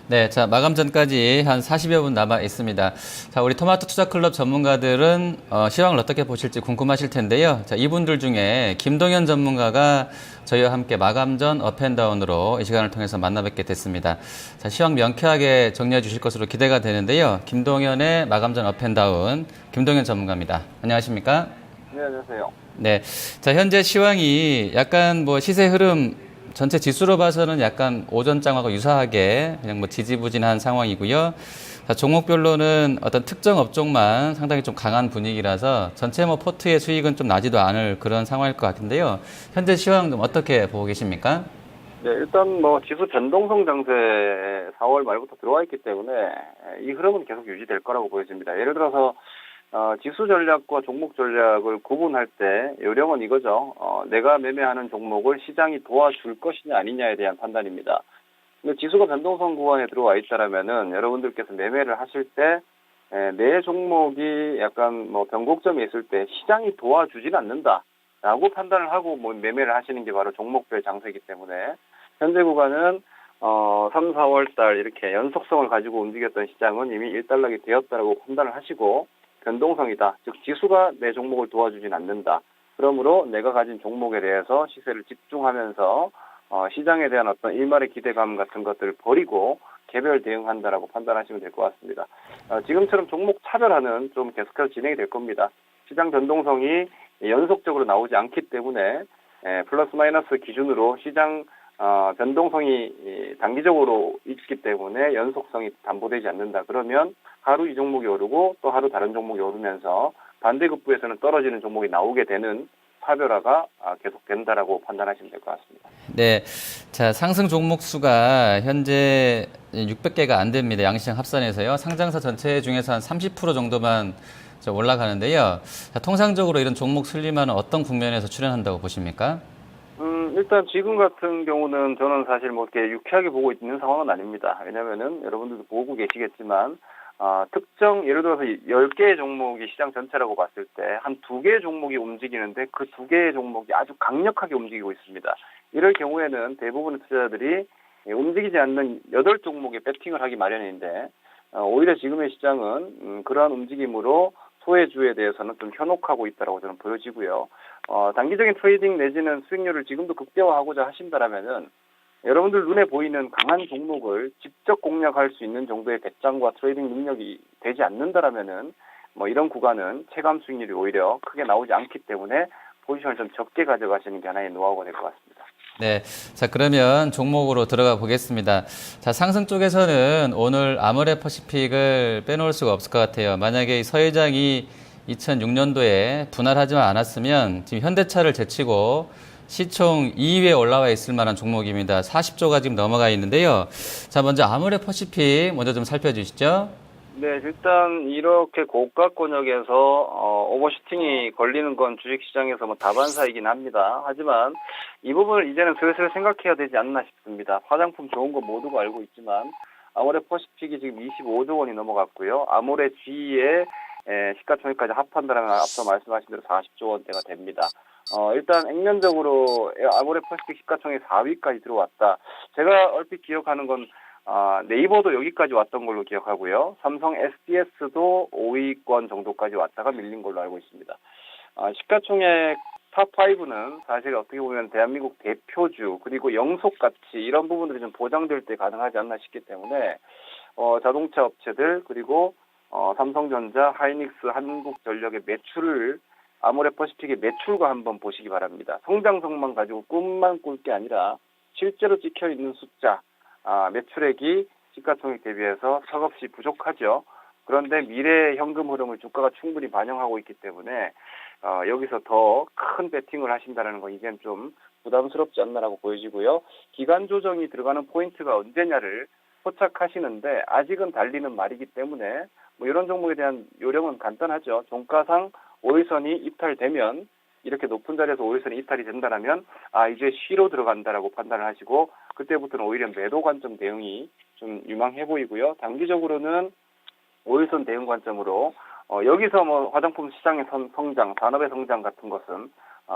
네, 자, 마감 전까지 한 40여 분 남아 있습니다. 자, 우리 토마토 투자 클럽 전문가들은 시황을 어떻게 보실지 궁금하실 텐데요. 자, 이분들 중에 김동현 전문가가 저희와 함께 마감 전 업앤다운으로 이 시간을 통해서 만나 뵙게 됐습니다. 자, 시황 명쾌하게 정리해 주실 것으로 기대가 되는데요. 김동현의 마감 전 업앤다운, 김동현 전문가입니다. 안녕하십니까? 네, 안녕하세요. 네. 자, 현재 시황이 약간 뭐 시세 흐름 전체 지수로 봐서는 약간 오전장하고 유사하게 그냥 뭐 지지부진한 상황이고요. 자, 종목별로는 어떤 특정 업종만 상당히 좀 강한 분위기라서 전체 뭐 포트의 수익은 좀 나지도 않을 그런 상황일 것 같은데요. 현재 시황 좀 어떻게 보고 계십니까? 네, 일단 뭐 지수 변동성 장세 4월 말부터 들어와 있기 때문에 이 흐름은 계속 유지될 거라고 보여집니다. 예를 들어서 지수 전략과 종목 전략을 구분할 때 요령은 이거죠. 내가 매매하는 종목을 시장이 도와줄 것이냐 아니냐에 대한 판단입니다. 근데 지수가 변동성 구간에 들어와 있다라면은 여러분들께서 매매를 하실 때 내 종목이 약간 뭐 변곡점에 있을 때 시장이 도와주진 않는다라고 판단을 하고 뭐 매매를 하시는 게 바로 종목별 장세이기 때문에 현재 구간은 3, 4월 달 이렇게 연속성을 가지고 움직였던 시장은 이미 일단락이 되었다라고 판단을 하시고 변동성이다. 즉 지수가 내 종목을 도와주진 않는다. 그러므로 내가 가진 종목에 대해서 시세를 집중하면서 시장에 대한 어떤 일말의 기대감 같은 것들을 버리고 개별 대응한다라고 판단하시면 될 것 같습니다. 지금처럼 종목 차별화는 좀 계속해서 진행이 될 겁니다. 시장 변동성이 연속적으로 나오지 않기 때문에 플러스 마이너스 기준으로 시장 변동성이 단기적으로 있기 때문에 연속성이 담보되지 않는다. 그러면 하루 이 종목이 오르고 또 하루 다른 종목이 오르면서 반대급부에서는 떨어지는 종목이 나오게 되는 차별화가 계속된다라고 판단하시면 될 것 같습니다. 네. 자, 상승 종목 수가 현재 600개가 안 됩니다. 양시장 합산해서요. 상장사 전체 중에서 한 30% 정도만 올라가는데요. 자, 통상적으로 이런 종목 슬림화는 어떤 국면에서 출현한다고 보십니까? 일단 지금 같은 경우는 저는 사실 뭐 이렇게 유쾌하게 보고 있는 상황은 아닙니다. 왜냐면은 여러분들도 보고 계시겠지만, 특정, 예를 들어서 10개의 종목이 시장 전체라고 봤을 때, 한 2개의 종목이 움직이는데 그 2개의 종목이 아주 강력하게 움직이고 있습니다. 이럴 경우에는 대부분의 투자자들이 움직이지 않는 8종목에 배팅을 하기 마련인데, 오히려 지금의 시장은 그러한 움직임으로 소외주에 대해서는 좀 현혹하고 있다라고 저는 보여지고요. 단기적인 트레이딩 내지는 수익률을 지금도 극대화하고자 하신다라면은 여러분들 눈에 보이는 강한 종목을 직접 공략할 수 있는 정도의 배짱과 트레이딩 능력이 되지 않는다라면은 뭐 이런 구간은 체감 수익률이 오히려 크게 나오지 않기 때문에 포지션을 좀 적게 가져가시는 게 하나의 노하우가 될 것 같습니다. 네. 자, 그러면 종목으로 들어가 보겠습니다. 자, 상승 쪽에서는 오늘 아모레 퍼시픽을 빼놓을 수가 없을 것 같아요. 만약에 서 회장이 2006년도에 분할하지만 않았으면 지금 현대차를 제치고 시총 2위에 올라와 있을 만한 종목입니다. 40조가 지금 넘어가 있는데요. 자, 먼저 아모레 퍼시픽 먼저 좀 살펴주시죠. 네, 일단 이렇게 고가 권역에서 오버슈팅이 걸리는 건 주식시장에서 뭐 다반사이긴 합니다. 하지만 이 부분을 이제는 슬슬 생각해야 되지 않나 싶습니다. 화장품 좋은 거 모두가 알고 있지만 아모레 퍼시픽이 지금 25조 원이 넘어갔고요. 아모레 G의 시가총액까지 합한다면 앞서 말씀하신 대로 40조 원대가 됩니다. 일단 액면적으로 아모레 퍼시픽 시가총액 4위까지 들어왔다. 제가 얼핏 기억하는 건 네이버도 여기까지 왔던 걸로 기억하고요. 삼성 SDS도 5위권 정도까지 왔다가 밀린 걸로 알고 있습니다. 시가총액 탑5는 사실 어떻게 보면 대한민국 대표주 그리고 영속가치 이런 부분들이 좀 보장될 때 가능하지 않나 싶기 때문에 자동차 업체들 그리고 삼성전자, 하이닉스, 한국전력의 매출을 아모레 퍼시픽의 매출과 한번 보시기 바랍니다. 성장성만 가지고 꿈만 꿀 게 아니라 실제로 찍혀있는 숫자 매출액이 시가총액 대비해서 턱없이 부족하죠. 그런데 미래의 현금 흐름을 주가가 충분히 반영하고 있기 때문에 여기서 더 큰 베팅을 하신다는 건 이젠 좀 부담스럽지 않나라고 보여지고요. 기간 조정이 들어가는 포인트가 언제냐를 포착하시는데 아직은 달리는 말이기 때문에 뭐 이런 종목에 대한 요령은 간단하죠. 종가상 5일선이 이탈되면 이렇게 높은 자리에서 5일선이 이탈이 된다면 이제 쉬로 들어간다라고 판단을 하시고 그때부터는 오히려 매도 관점 대응이 좀 유망해 보이고요. 단기적으로는 5일선 대응 관점으로 여기서 뭐 화장품 시장의 성장, 산업의 성장 같은 것은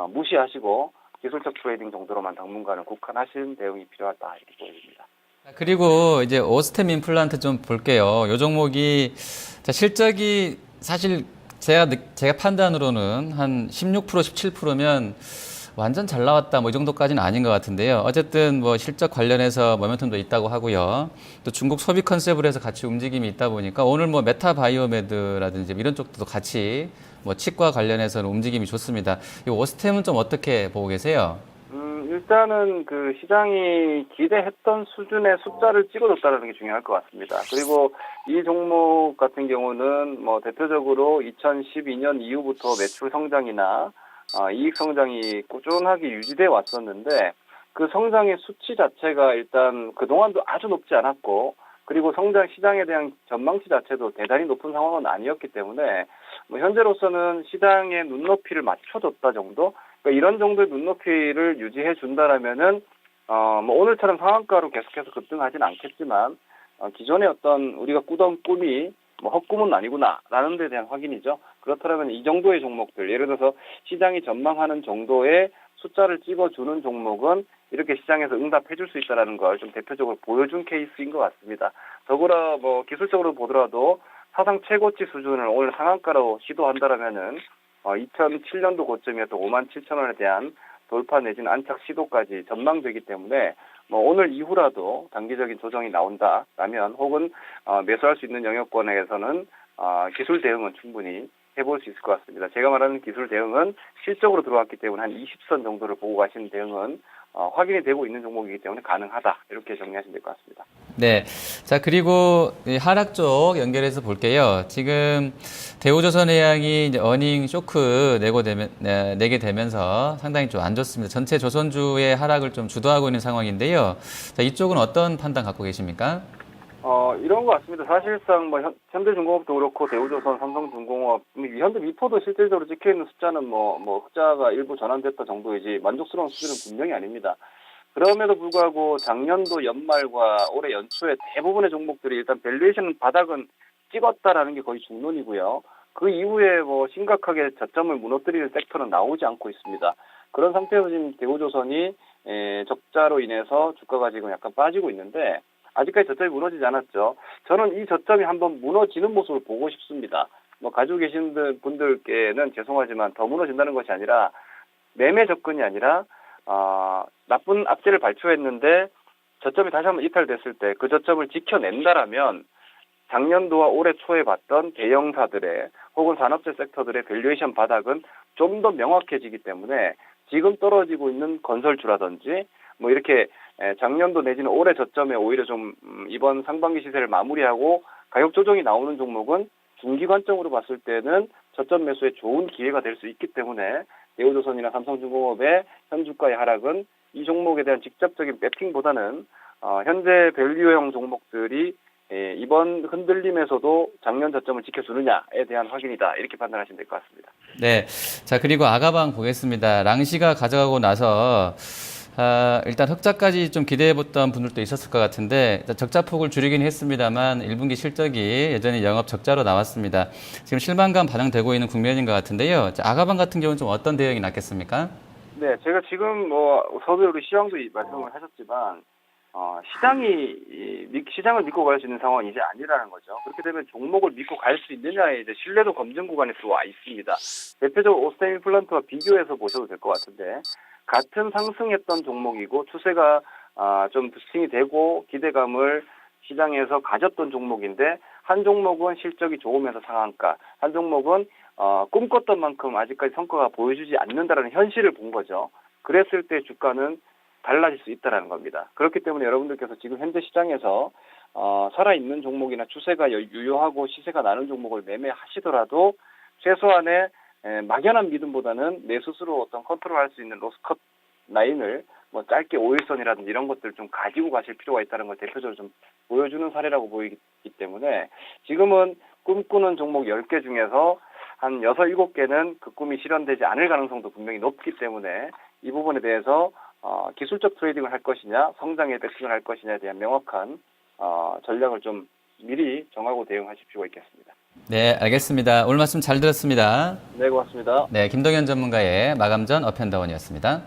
무시하시고 기술적 트레이딩 정도로만 당분간은 국한하신 대응이 필요하다 이렇게 보여집니다. 그리고 이제 오스템 임플란트 좀 볼게요. 요 종목이 자, 실적이 사실 제가 판단으로는 한 16%, 17%면 완전 잘 나왔다 뭐 이 정도까지는 아닌 것 같은데요. 어쨌든 뭐 실적 관련해서 모멘텀도 있다고 하고요. 또 중국 소비 컨셉으로 해서 같이 움직임이 있다 보니까 오늘 뭐 메타바이오메드라든지 이런 쪽도 같이 뭐 치과 관련해서는 움직임이 좋습니다. 이 오스템은 좀 어떻게 보고 계세요? 일단은 그 시장이 기대했던 수준의 숫자를 찍어줬다는 게 중요할 것 같습니다. 그리고 이 종목 같은 경우는 뭐 대표적으로 2012년 이후부터 매출 성장이나 이익 성장이 꾸준하게 유지돼 왔었는데 그 성장의 수치 자체가 일단 그동안도 아주 높지 않았고 그리고 성장 시장에 대한 전망치 자체도 대단히 높은 상황은 아니었기 때문에 뭐 현재로서는 시장의 눈높이를 맞춰줬다 정도? 그러니까 이런 정도의 눈높이를 유지해 준다라면은 뭐 오늘처럼 상한가로 계속해서 급등하진 않겠지만 기존의 어떤 우리가 꾸던 꿈이 뭐 헛꿈은 아니구나라는 데 대한 확인이죠. 그렇다면 이 정도의 종목들, 예를 들어서 시장이 전망하는 정도의 숫자를 찍어주는 종목은 이렇게 시장에서 응답해 줄 수 있다는 걸 좀 대표적으로 보여준 케이스인 것 같습니다. 더불어 뭐 기술적으로 보더라도 사상 최고치 수준을 오늘 상한가로 시도한다라면은 2007년도 고점이었던 57,000원에 대한 돌파 내지는 안착 시도까지 전망되기 때문에 뭐 오늘 이후라도 단기적인 조정이 나온다라면 혹은 매수할 수 있는 영역권에서는 기술 대응은 충분히 해볼 수 있을 것 같습니다. 제가 말하는 기술 대응은 실적으로 들어왔기 때문에 한 20선 정도를 보고 가시는 대응은 확인이 되고 있는 종목이기 때문에 가능하다. 이렇게 정리하시면 될 것 같습니다. 네. 자, 그리고 이 하락 쪽 연결해서 볼게요. 지금 대우조선해양이 이제 어닝 쇼크 내게 되면서 상당히 좀 안 좋습니다. 전체 조선주의 하락을 좀 주도하고 있는 상황인데요. 자, 이쪽은 어떤 판단 갖고 계십니까? 이런 것 같습니다. 사실상 뭐 현대중공업도 그렇고 대우조선, 삼성중공업, 현대미포도 실질적으로 찍혀 있는 숫자는 뭐 흑자가 일부 전환됐다 정도이지 만족스러운 수준은 분명히 아닙니다. 그럼에도 불구하고 작년도 연말과 올해 연초에 대부분의 종목들이 일단 밸류에이션 바닥은 찍었다라는 게 거의 중론이고요. 그 이후에 뭐 심각하게 저점을 무너뜨리는 섹터는 나오지 않고 있습니다. 그런 상태에서 지금 대우조선이 적자로 인해서 주가가 지금 약간 빠지고 있는데 아직까지 저점이 무너지지 않았죠. 저는 이 저점이 한번 무너지는 모습을 보고 싶습니다. 뭐 가지고 계신 분들께는 죄송하지만 더 무너진다는 것이 아니라 매매 접근이 아니라 나쁜 악재를 발표했는데 저점이 다시 한번 이탈됐을 때 그 저점을 지켜낸다라면 작년도와 올해 초에 봤던 대형사들의 혹은 산업재 섹터들의 밸류에이션 바닥은 좀 더 명확해지기 때문에 지금 떨어지고 있는 건설주라든지 뭐 이렇게 작년도 내지는 올해 저점에 오히려 좀 이번 상반기 시세를 마무리하고 가격 조정이 나오는 종목은 중기 관점으로 봤을 때는 저점 매수에 좋은 기회가 될 수 있기 때문에 대우조선이나 삼성중공업의 현주가의 하락은 이 종목에 대한 직접적인 매핑보다는 현재 밸류형 종목들이 이번 흔들림에서도 작년 저점을 지켜주느냐에 대한 확인이다. 이렇게 판단하시면 될 것 같습니다. 네. 자, 그리고 아가방 보겠습니다. 랑시가 가져가고 나서 일단 흑자까지 좀 기대해봤던 분들도 있었을 것 같은데 적자폭을 줄이긴 했습니다만 1분기 실적이 여전히 영업 적자로 나왔습니다. 지금 실망감 반영되고 있는 국면인 것 같은데요. 자, 아가방 같은 경우는 좀 어떤 대응이 낫겠습니까? 네, 제가 지금 서두 우리 시황도 말씀을 하셨지만 시장을 믿고 갈 수 있는 상황이 이제 아니라는 거죠. 그렇게 되면 종목을 믿고 갈 수 있느냐에 이제 신뢰도 검증 구간에 들어와 있습니다. 대표적으로 오스템 임플란트와 비교해서 보셔도 될 것 같은데 같은 상승했던 종목이고 추세가 좀 부스팅이 되고 기대감을 시장에서 가졌던 종목인데 한 종목은 실적이 좋으면서 상한가, 한 종목은 꿈꿨던 만큼 아직까지 성과가 보여주지 않는다는 현실을 본 거죠. 그랬을 때 주가는 달라질 수 있다는 겁니다. 그렇기 때문에 여러분들께서 지금 현재 시장에서 살아있는 종목이나 추세가 유효하고 시세가 나는 종목을 매매하시더라도 최소한의 막연한 믿음보다는 내 스스로 어떤 컨트롤할 수 있는 로스컷 라인을 뭐 짧게 5일선이라든지 이런 것들을 좀 가지고 가실 필요가 있다는 걸 대표적으로 좀 보여주는 사례라고 보이기 때문에 지금은 꿈꾸는 종목 10개 중에서 한 6, 7개는 그 꿈이 실현되지 않을 가능성도 분명히 높기 때문에 이 부분에 대해서 기술적 트레이딩을 할 것이냐 성장에 배팅을 할 것이냐에 대한 명확한 전략을 좀 미리 정하고 대응하실 필요가 있겠습니다. 네, 알겠습니다. 오늘 말씀 잘 들었습니다. 네, 고맙습니다. 네, 김동현 전문가의 마감 전 업앤다운이었습니다.